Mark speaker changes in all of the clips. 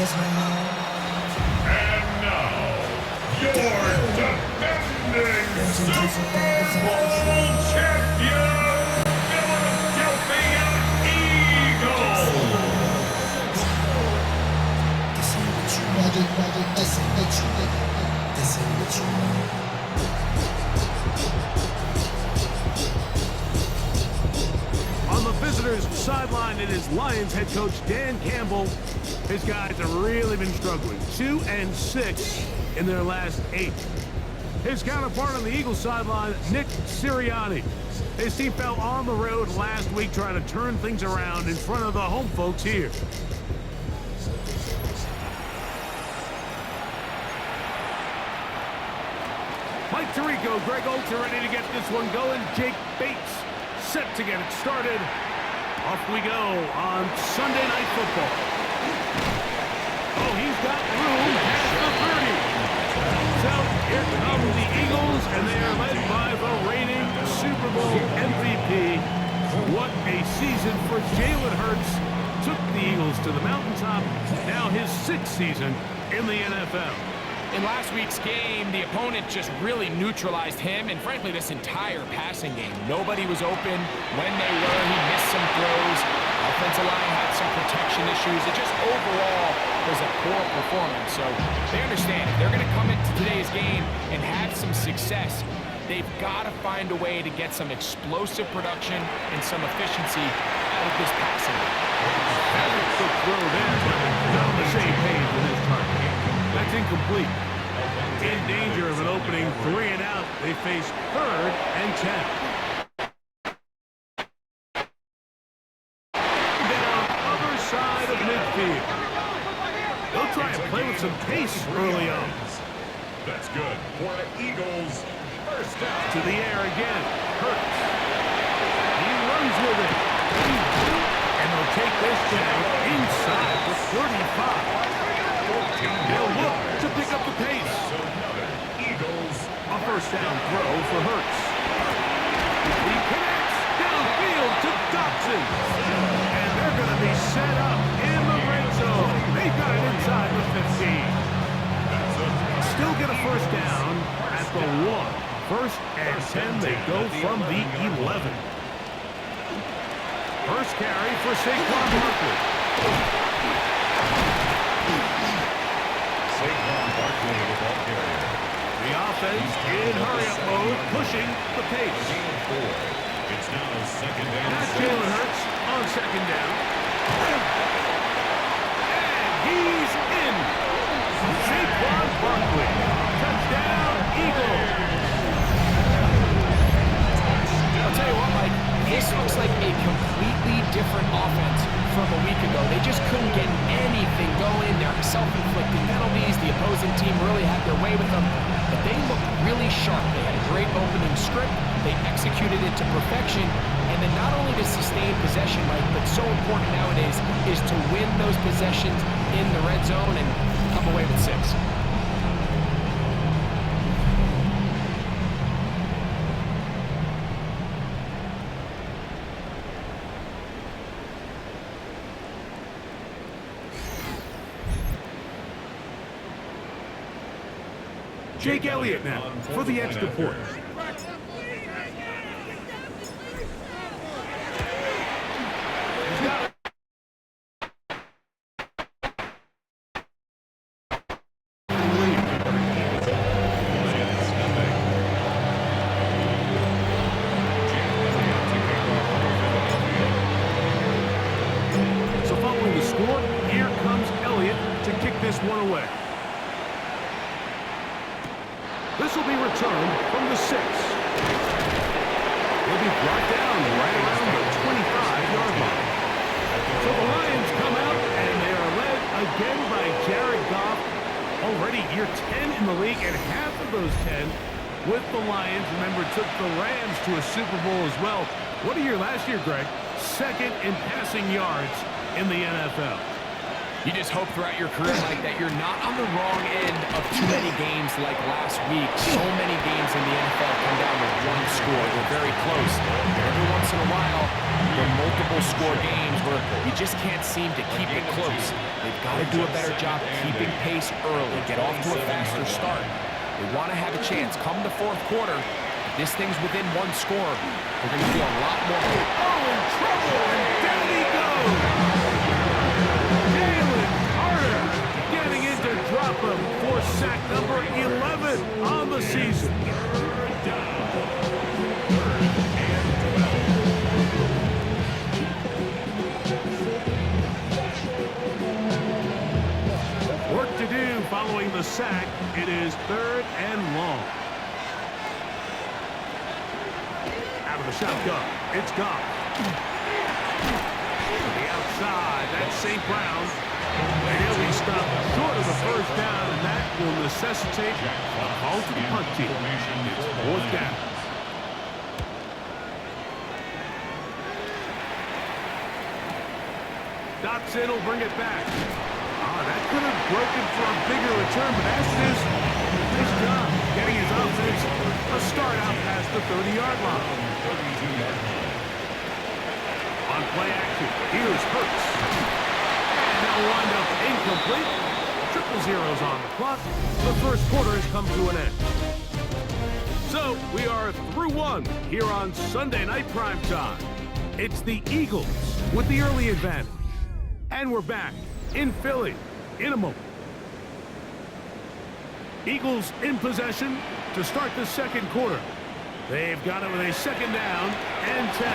Speaker 1: And now, your defending Super Bowl champion, Philadelphia Eagles!
Speaker 2: On the visitors' sideline, it is Lions head coach Dan Campbell. His guys have really been struggling. 2-6 in their last 8. His counterpart on the Eagles sideline, Nick Sirianni. His team fell on the road last week trying to turn things around in front of the home folks here. Mike Tirico, Greg Oates are ready to get this one going. Jake Bates set to get it started. Off we go on Sunday Night Football. Oh, he's got room past the 30. So here come the Eagles, and they are led by the reigning Super Bowl MVP. What a season for Jalen Hurts. Took the Eagles to the mountaintop. Now his 6th season in the NFL.
Speaker 3: In last week's game, the opponent just really neutralized him and, frankly, this entire passing game. Nobody was open. When they were, he missed some throws. Offensive line had some protection issues. It just overall was a poor performance. So they understand if they're going to come into today's game and have some success, they've got to find a way to get some explosive production and some efficiency out of this passing game.
Speaker 2: Very quick throw there, but not on the same page with his target. That's incomplete. In danger of an opening 3 and out. They face 3rd and 10. Down other side of midfield. They'll try and play with some pace early on.
Speaker 1: That's good for the Eagles. First down.
Speaker 2: To the air again. Hurts. He runs with it. And they'll take this down inside the 35. They'll look to pick up the pace.
Speaker 1: Eagles.
Speaker 2: A first down throw for Hurts. He connects downfield to Dotson. And they're going to be set up in the red zone. They've got it inside the 15. Still get a first down at the 1. First and 10, they go from the 11. First carry for Saquon Barkley.
Speaker 1: Saquon Barkley, the ball carrier.
Speaker 2: The offense in hurry-up mode, pushing the pace.
Speaker 1: It's now 2nd down.
Speaker 2: That's Jalen Hurts on 2nd down. And he's in. Saquon Barkley. Touchdown, Eagles.
Speaker 3: I'll tell you what, Mike, this looks like a completely different offense from a week ago. They just couldn't get anything going. They're self-inflicting penalties. The opposing team really had their way with them. But they looked really sharp. They had a great opening script. They executed it to perfection. And then not only to sustain possession, Mike, but so important nowadays is to win those possessions in the red zone and come away with 6.
Speaker 2: Jake Elliott now for the extra point. So following the score, here comes Elliott to kick this one away. This will be returned from the 6. He'll be brought down right around the 25-yard line. So the Lions come out, and they are led again by Jared Goff. Already year 10 in the league, and half of those 10 with the Lions. Remember, took the Rams to a Super Bowl as well. What a year last year, Greg. 2nd in passing yards in the NFL.
Speaker 3: You just hope throughout your career like that you're not on the wrong end of too many games like last week. So many games in the NFL come down to one score. They're very close. Every once in a while, you the multiple score games where you just can't seem to keep it close. They've got to do a better job keeping pace early, get off to a faster start. They want to have a chance. Come the fourth quarter, if this thing's within one score, they're going to feel a lot more.
Speaker 2: Oh, in trouble, and down he goes. Jalen Carter getting into drop him for sack number 11 on the season. Work to do following the sack. It is 3rd and long. Out of the shotgun, it's Goff. To the outside, that's St. Brown. And he'll be stopped short of the first down, and that will necessitate a call to the punt team. It's 4th down. Dotson will bring it back. That could have broken for a bigger return, but as it is, nice job getting his offense a start out past the 30-yard line. On play action, here's Hurts. And that'll wind up incomplete. 0-0's on the clock. The first quarter has come to an end. So, we are through one here on Sunday Night Primetime. It's the Eagles with the early advantage. And we're back in Philly in a moment. Eagles in possession to start the second quarter. They've got it with a 2nd down and 10.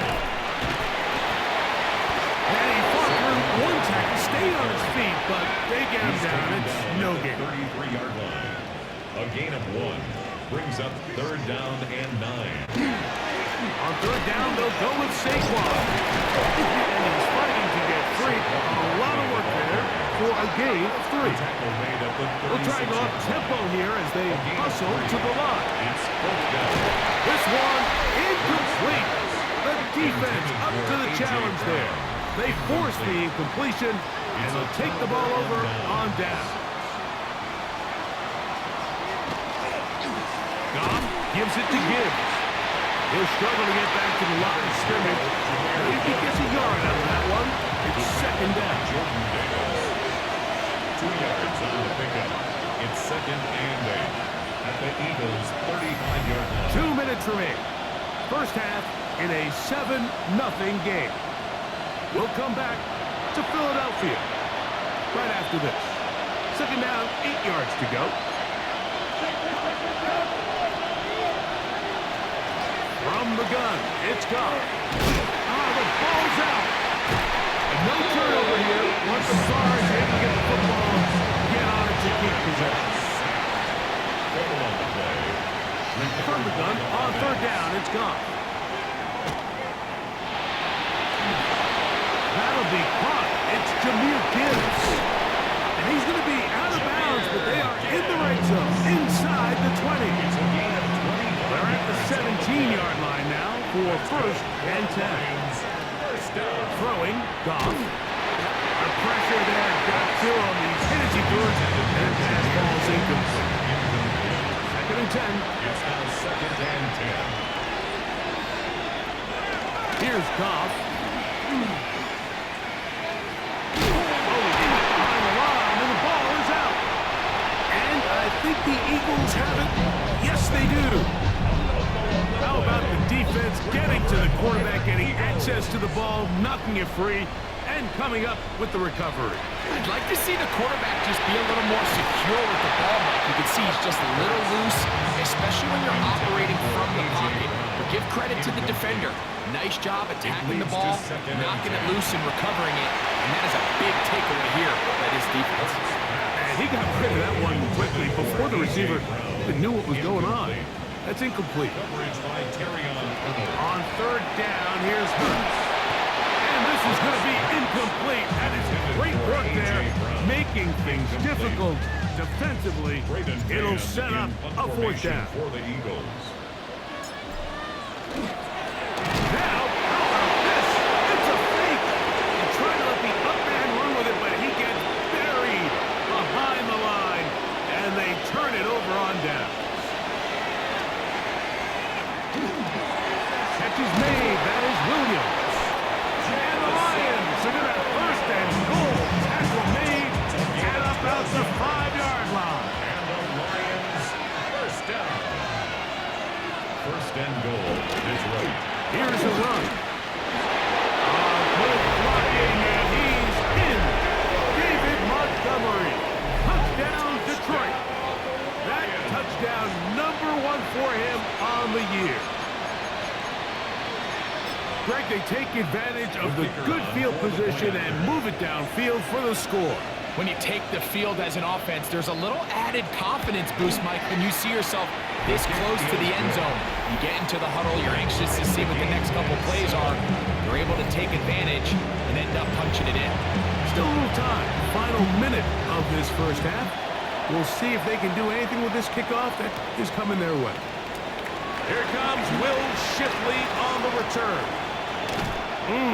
Speaker 2: And he fought through one tackle, stayed on his feet, but they get him down. It's no gain.
Speaker 1: 33-yard line. A gain of 1 brings up 3rd down and 9.
Speaker 2: On 3rd down, they'll go with Saquon. And he's fighting to get free. A lot of work there for a gain of 3. We'll try to go up tempo here as they hustle to the line. This one incomplete. The defense up to the challenge there. They force the incompletion, and they'll take the ball over on down. Goff gives it to Gibbs. He'll struggle to get back to the line of scrimmage. If he gets a yard out of that one, it's 2nd down.
Speaker 1: 2 yards on the pickup. It's 2nd and 8 at the Eagles' 35-yard line.
Speaker 2: 2 minutes remain. First half in a 7-0 game. We'll come back to Philadelphia right after this. 2nd down, 8 yards to go. From the gun, it's Goff. The ball's out. And no turnover here. Once the Stars able to get the football, get on it to keep possession. From the gun, on 3rd down, it's Goff. That'll be caught. It's Jahmyr Gibbs. And he's going to be out of bounds, but they are in the red zone, inside the 20. They're at the 17-yard line now for 1st and 10. Throwing, Goff. The pressure there got to him. He's hit as he goes, and pass ball's incomplete. 2nd and 10.
Speaker 1: It's now 2nd and 10.
Speaker 2: Here's Goff. On the line, and the ball is out. And I think the Eagles have it. Yes, they do. How about the defense getting to the quarterback, getting access to the ball, knocking it free, and coming up with the recovery?
Speaker 3: I'd like to see the quarterback just be a little more secure with the ball, Mike. You can see he's just a little loose, especially when you're operating from the pocket. But give credit to the defender. Nice job attacking the ball, knocking it loose and recovering it. And that is a big takeaway here by this defense.
Speaker 2: And he got rid of that one quickly before the receiver even knew what was going on. That's incomplete. On 3rd down, here's Hurts. And this is going to be incomplete. That is great work there, making things difficult defensively. It'll set up a 4th down.
Speaker 1: For the Eagles.
Speaker 2: Now, how about this? It's a fake. They try to let the up man run with it, but he gets buried behind the line, and they turn it over on down. Catch is made. That is Williams.
Speaker 1: goal is right.
Speaker 2: Here's a run. Good blocking, and he's in. David Montgomery. Touchdown, Detroit. That touchdown number 1 for him on the year. Greg, they take advantage of the good field position and move it downfield for the score.
Speaker 3: When you take the field as an offense, there's a little added confidence boost, Mike, when you see yourself this close to the end zone. You get into the huddle, you're anxious to see what the next couple plays are. You're able to take advantage and end up punching it in.
Speaker 2: Still a little time. Final minute of this first half. We'll see if they can do anything with this kickoff that is coming their way. Here comes Will Shipley on the return. And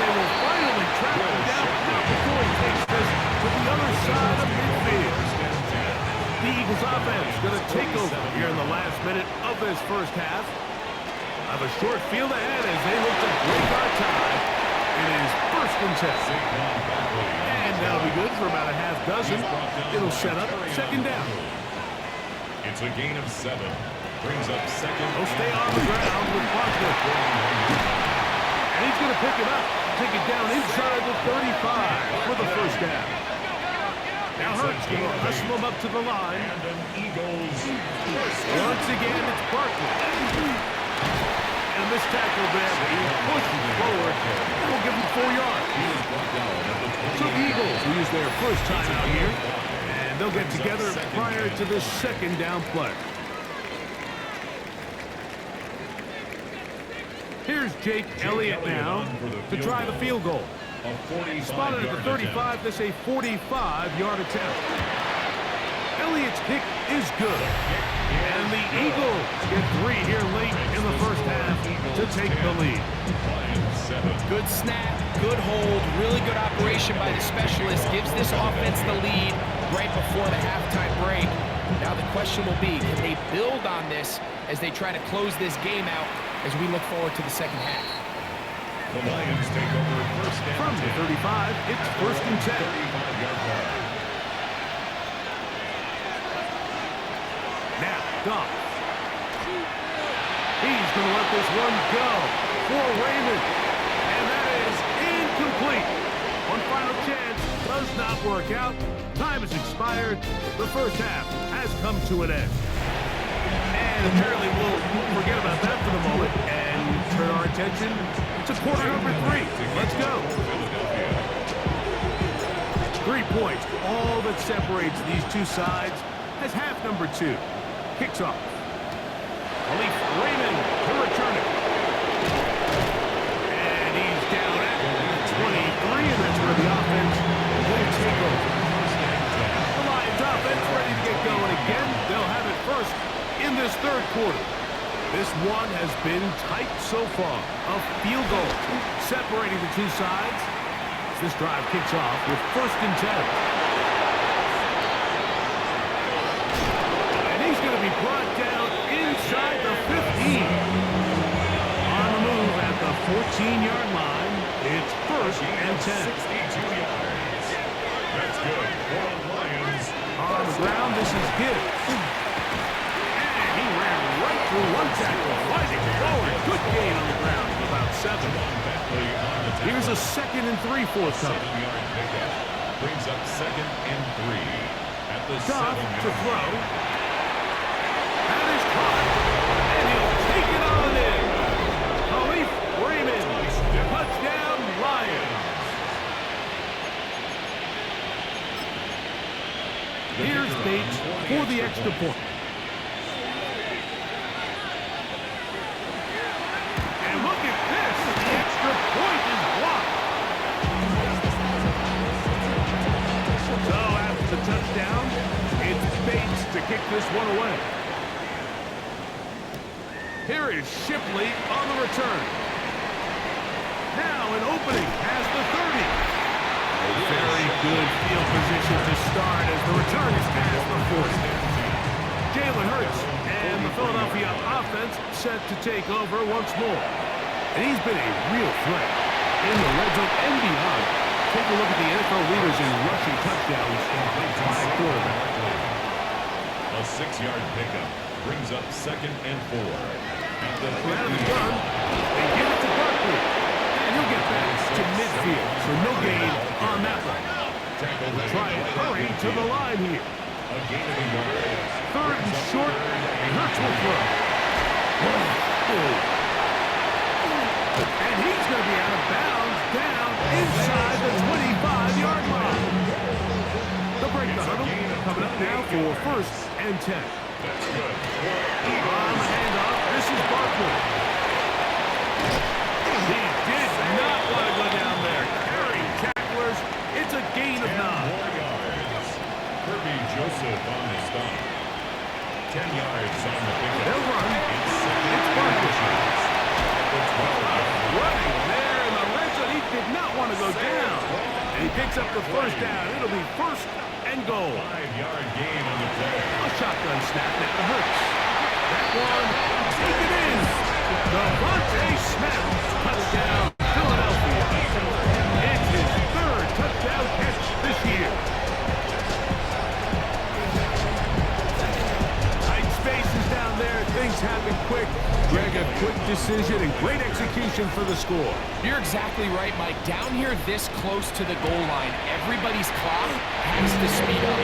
Speaker 2: they will finally track him down before he takes this to the other side of midfield. The Eagles offense going to take over here in the last minute of this first half. Have a short field ahead as they look to break our tie. It is 1st and 10. And that'll be good for about a half dozen. It'll set up 2nd down.
Speaker 1: It's a gain of 7. Brings up 2nd.
Speaker 2: He'll stay on the ground with Bosworth. And he's going to pick it up. Take it down inside the 35 for the first down. Now Hurts going to hustle him up to the line.
Speaker 1: And an Eagles first.
Speaker 2: Once again, it's Barkley. And this tackle there, he pushes forward. We'll give him 4 yards. So the Eagles will use their first time out here. And they'll get together prior to the 2nd down play. Here's Jake Elliott now to try the field goal. Spotted at the 35, this a 45-yard attempt. Elliott's kick is good. And the Eagles get 3 here late in the first half to take the lead.
Speaker 3: Good snap, good hold, really good operation by the specialist. Gives this offense the lead right before the halftime break. Now the question will be, can they build on this as they try to close this game out as we look forward to the second half?
Speaker 1: The Lions take over 1st and 10.
Speaker 2: From the 35, it's 1st and 10.
Speaker 1: 35-yard line.
Speaker 2: Now, Goff. He's going to let this one go for Raymond. And that is incomplete. One final chance does not work out. Time has expired. The first half has come to an end. And apparently we'll forget about that for the moment and turn our attention to quarter number 3. Let's go. 3 points, all that separates these two sides as half number 2 kicks off. Khalif Raymond to return it. And he's down at 23, and that's where the offense will take over. The Lions offense ready to get going again. They'll have it first in this 3rd quarter. This one has been tight so far. A field goal separating the two sides. This drive kicks off with 1st and 10. And he's going to be brought down inside the 15. On the move at the 14-yard line, it's 1st and 10.
Speaker 1: 62 yards. That's good for the Lions.
Speaker 2: On the ground, this is Gibbs. He ran right through one tackle, fighting forward. Good gain on the ground of about 7. Here's a 2nd and 3 fourth time.
Speaker 1: 7-yard pickup. Brings up 2nd and 3. At the
Speaker 2: Goff
Speaker 1: 7-yard
Speaker 2: to throw.
Speaker 1: line.
Speaker 2: That is caught. And he'll take it on in. Khalif Raymond. Touchdown, Lions. Here's Bates for the extra point. Touchdown. It's Bates to kick this one away. Here is Shipley on the return. Now an opening has the 30. A very good field position to start as the return is past the 40. Jalen Hurts and the Philadelphia offense set to take over once more. And he's been a real threat in the red zone and beyond. Take a look at the NFL leaders in rushing touchdowns by quarterback.
Speaker 1: A 6-yard pickup. brings up 2nd and 4. At the
Speaker 2: Out of the
Speaker 1: 50.
Speaker 2: gun, they give it to Barkley. And he'll get back to midfield, so no gain on that one. Try and hurry to the line here.
Speaker 1: A gain of 8 yards.
Speaker 2: 3rd and short, and Hurts will throw. And he's going to be out of bounds down inside the 25-yard line. They'll break the huddle. Coming up now for 1st and 10.
Speaker 1: That's good.
Speaker 2: On the handoff, this is Barkley. He did not want to go down there. Carrying tacklers, it's a gain of 9.
Speaker 1: 4 yards. Kirby Joseph on the stop. 10 yards on the pickup.
Speaker 2: They'll run.
Speaker 1: It's Barkley.
Speaker 2: Running there in the red zone. He did not want to go down. And he picks up the 1st down. It'll be 1st and goal.
Speaker 1: 5-yard gain on the play.
Speaker 2: A shotgun snap now to Hurts. That one, take it in. Devontae Smith, touchdown, Philadelphia. It's his 3rd touchdown catch this year. Tight spaces down there. Things happen quick. Greg, a quick decision and great execution for the score.
Speaker 3: You're exactly right, Mike. Down here this close to the goal line, everybody's clock has to speed up.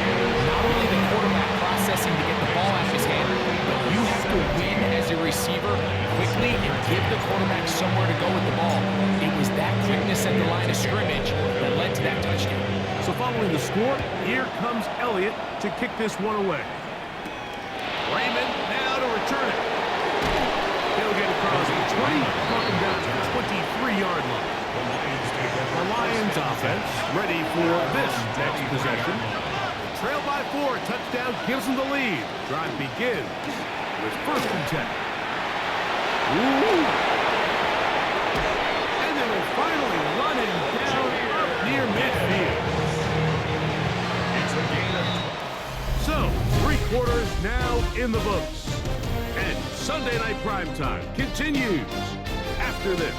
Speaker 3: Not only the quarterback processing to get the ball out of his hand, but you have to win as a receiver quickly and give the quarterback somewhere to go with the ball. It was that quickness at the line of scrimmage that led to that touchdown.
Speaker 2: So following the score, here comes Elliott to kick this one away. Raymond now to return it. He'll get across the 20, talking down to the 23-yard line. The Lions offense ready for this next possession. Trail by 4, touchdown gives them the lead. Drive begins with 1st and 10. Ooh. And they will finally run him down up near midfield.
Speaker 1: It's a gain of
Speaker 2: 12. So, 3 quarters now in the books. And Sunday Night Primetime continues after this.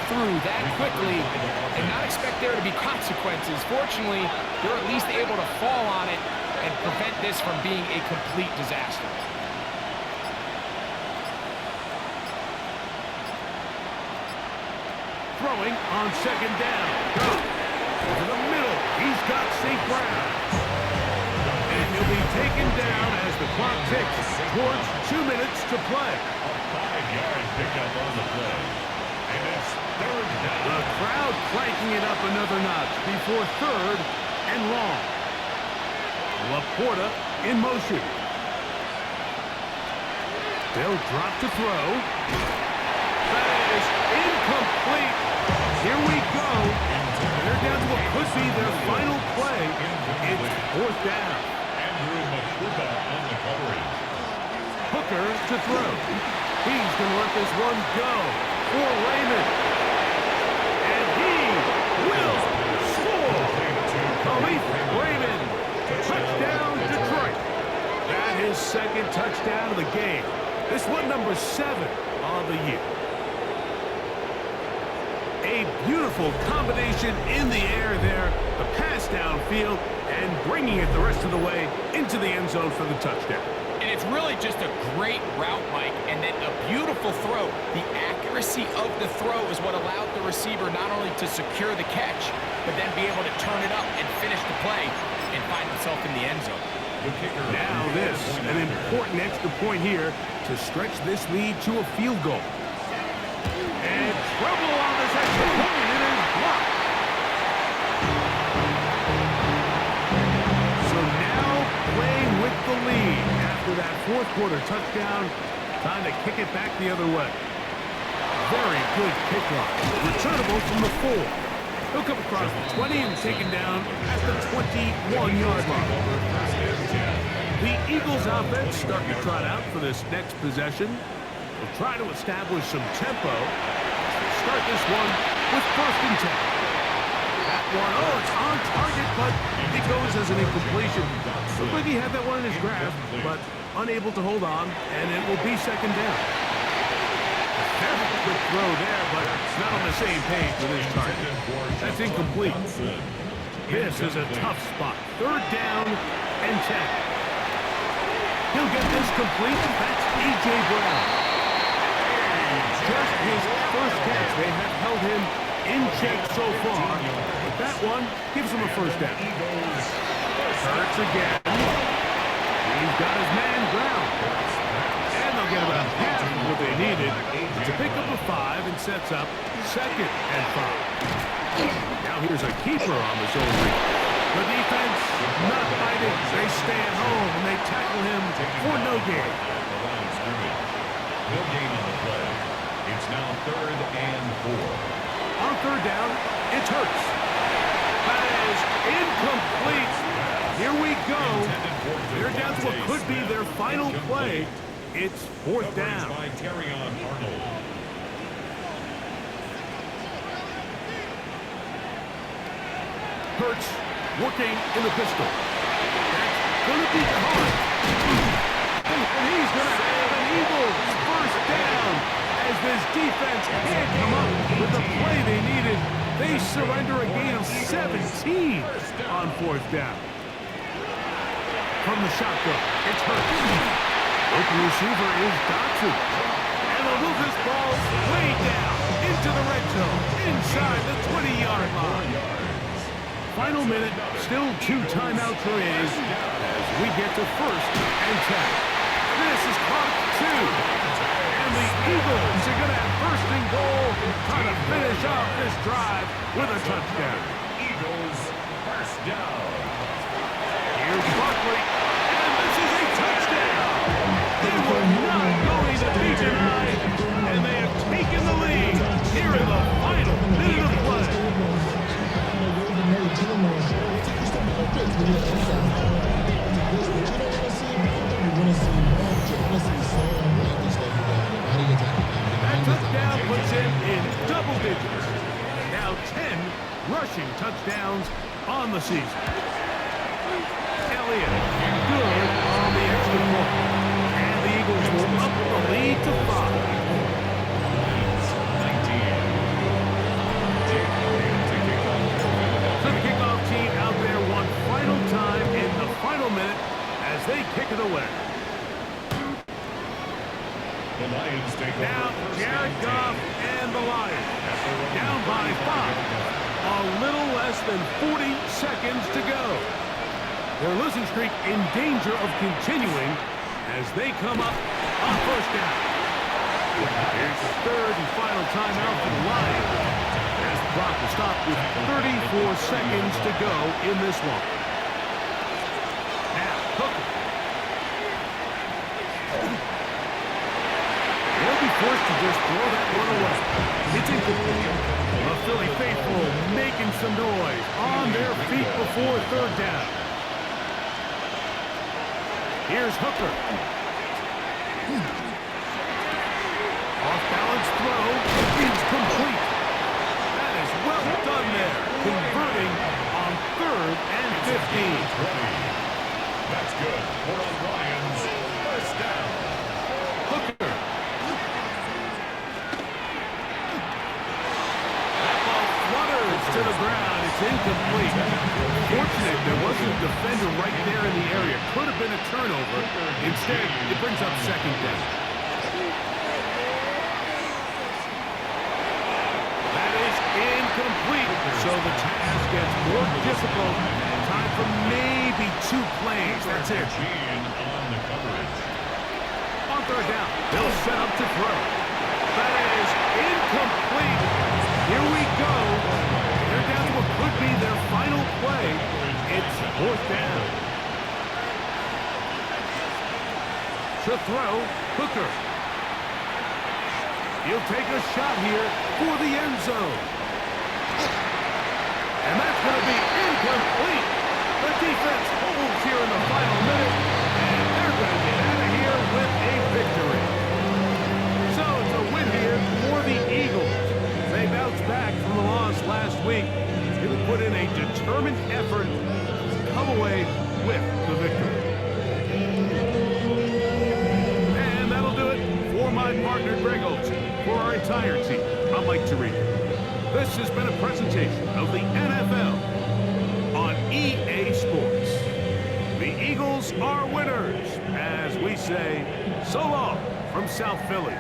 Speaker 3: Through that quickly and not expect there to be consequences. Fortunately, they're at least able to fall on it and prevent this from being a complete disaster.
Speaker 2: Throwing on 2nd down. Over the middle, he's got St. Brown. And he'll be taken down as the clock ticks towards 2 minutes to play.
Speaker 1: a 5-yard pickup on the play. And it's 3rd down.
Speaker 2: The crowd cranking it up another notch before 3rd and long. Laporta in motion. They'll drop to throw. That is incomplete. Here we go. They're down to what could be their final play. It's 4th down.
Speaker 1: Andrew Makuba on the coverage.
Speaker 2: Hooker to throw. He's going to let this one go for Raymond. And he will score. Khalif Raymond. Touchdown, Detroit. That is 2nd touchdown of the game. This one number 7 of the year. A beautiful combination in the air there. The pass downfield and bringing it the rest of the way into the end zone for the touchdown.
Speaker 3: And it's really just a great route, Mike, and then a beautiful throw. The accuracy of the throw is what allowed the receiver not only to secure the catch, but then be able to turn it up and finish the play and find himself in the end zone.
Speaker 2: Now this, an important extra point here to stretch this lead to a field goal. And trouble on this extra point, it is blocked. So now playing with the lead after after that fourth quarter touchdown. Time to kick it back the other way. Very good kickoff. Returnable from the 4. He'll come across the 20 and taken down at the 21-yard line. The Eagles offense starting to trot out for this next possession. They'll try to establish some tempo. Start this one with 1st and 10. That one, it's on target, but it goes as an incompletion. Looked like he had that one in his grasp, but unable to hold on, and it will be 2nd down. Very good throw there, but it's not on the same page with his target. That's incomplete. This is a tough spot. 3rd down and 10. He'll get this complete. That's A.J. Brown. Just his first catch. They have held him in check so far. But that one gives him a 1st down. Hurts again. He's got his man ground. And they'll get about half of what they needed to pick up a 5 and sets up 2nd and 5. Now here's a keeper on the zone read. The defense not fighting. They stay at home and they tackle him for no gain.
Speaker 1: No gain on the play. It's now 3rd and 4.
Speaker 2: On 3rd down, it's Hurts. That is incomplete. Here we go. They're down to what could be their final play. It's 4th down.
Speaker 1: By Terrion Arnold.
Speaker 2: Hurts working in the pistol. That's going to be caught. And he's going to have an Eagles 1st down as this defense can't come up with the play they needed. They surrender a gain of 17 on 4th down. From the shotgun, it's Hurts. Open receiver is Dotson. And they'll move this ball way down into the red zone, inside the 20-yard line. Final minute, still 2 timeouts remain as we get to 1st and 10. This is clock 2. And the Eagles are going to have 1st and goal, trying to finish off this drive with a touchdown.
Speaker 1: Eagles 1st down.
Speaker 2: Here's Barkley, and this is a touchdown. They were not going to be denied, and they have taken the lead here in the final minute of play. That touchdown puts him in double digits. Now 10 rushing touchdowns on the season. Elliott, good on the extra point. And the Eagles will up the lead to 5. So the kickoff team out there one final time in the final minute as they kick it away.
Speaker 1: The Lions take
Speaker 2: Now,
Speaker 1: over.
Speaker 2: Jared Goff and the Lions down by 5. A little less than 40 seconds to go. Their losing streak in danger of continuing as they come up on 1st down. Here's the 3rd and final timeout for the Lions as the clock will stop with 34 seconds to go in this one. Now, Hooker. They'll be forced to just throw that one away. It's incomplete. The Philly faithful making some noise on their feet before 3rd down. Here's Hooker. Off-balance throw is complete. That is well done there, converting on 3rd and 15.
Speaker 1: That's good for the Lions. 1st down.
Speaker 2: Hooker. That ball flutters to the ground. It's incomplete. Fortunate there wasn't a defender right there in the area. Could have been a turnover. Instead, it brings up 2nd down. That is incomplete. So the task gets more difficult. Time for maybe 2 plays. That's it.
Speaker 1: On the coverage.
Speaker 2: On 3rd down, they'll set up to throw. That is incomplete. Here we go. They're down to what could be their final play. It's 4th down. To throw, Hooker. He'll take a shot here for the end zone. And that's going to be incomplete. The defense holds here in the final minute, and they're going to get out of here with a victory. So it's a win here for the Eagles. They bounced back from the loss last week. They put in a determined effort to come away with the victory. And that'll do it for my partner, Greg Olsen. For our entire team, I'm Mike Tirico. This has been a presentation of the NFL on EA Sports. The Eagles are winners, as we say, so long from South Philly.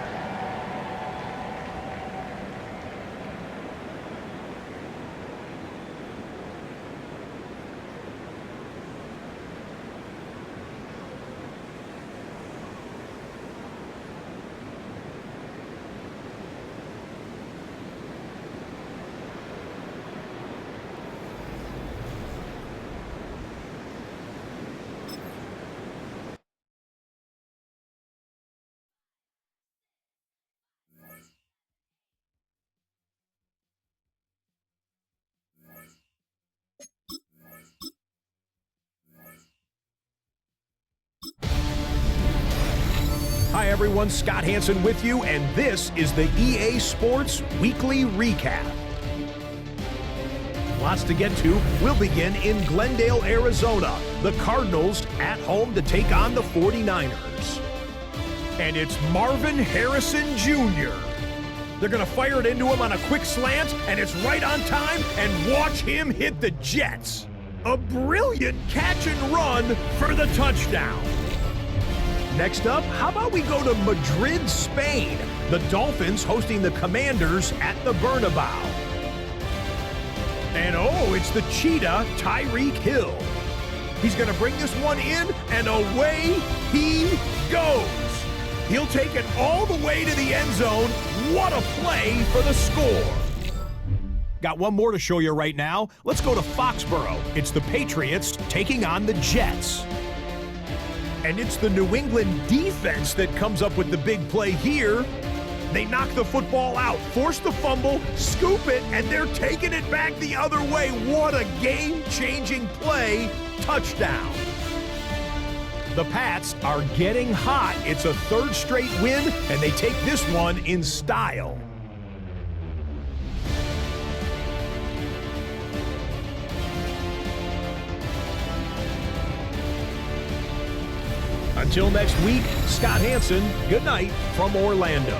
Speaker 4: Hi everyone, Scott Hansen with you, and this is the EA Sports Weekly Recap. Lots to get to. We'll begin in Glendale, Arizona. The Cardinals at home to take on the 49ers. And it's Marvin Harrison Jr. They're going to fire it into him on a quick slant, and it's right on time, and watch him hit the Jets. A brilliant catch and run for the touchdown. Next up, how about we go to Madrid, Spain? The Dolphins hosting the Commanders at the Bernabeu. And oh, it's the Cheetah, Tyreek Hill. He's going to bring this one in, and away he goes. He'll take it all the way to the end zone. What a play for the score. Got one more to show you right now. Let's go to Foxborough. It's the Patriots taking on the Jets. And it's the New England defense that comes up with the big play here. They knock the football out, force the fumble, scoop it, and they're taking it back the other way. What a game-changing play. Touchdown. The Pats are getting hot. It's a third straight win, and they take this one in style. Until next week, Scott Hansen, good night from Orlando.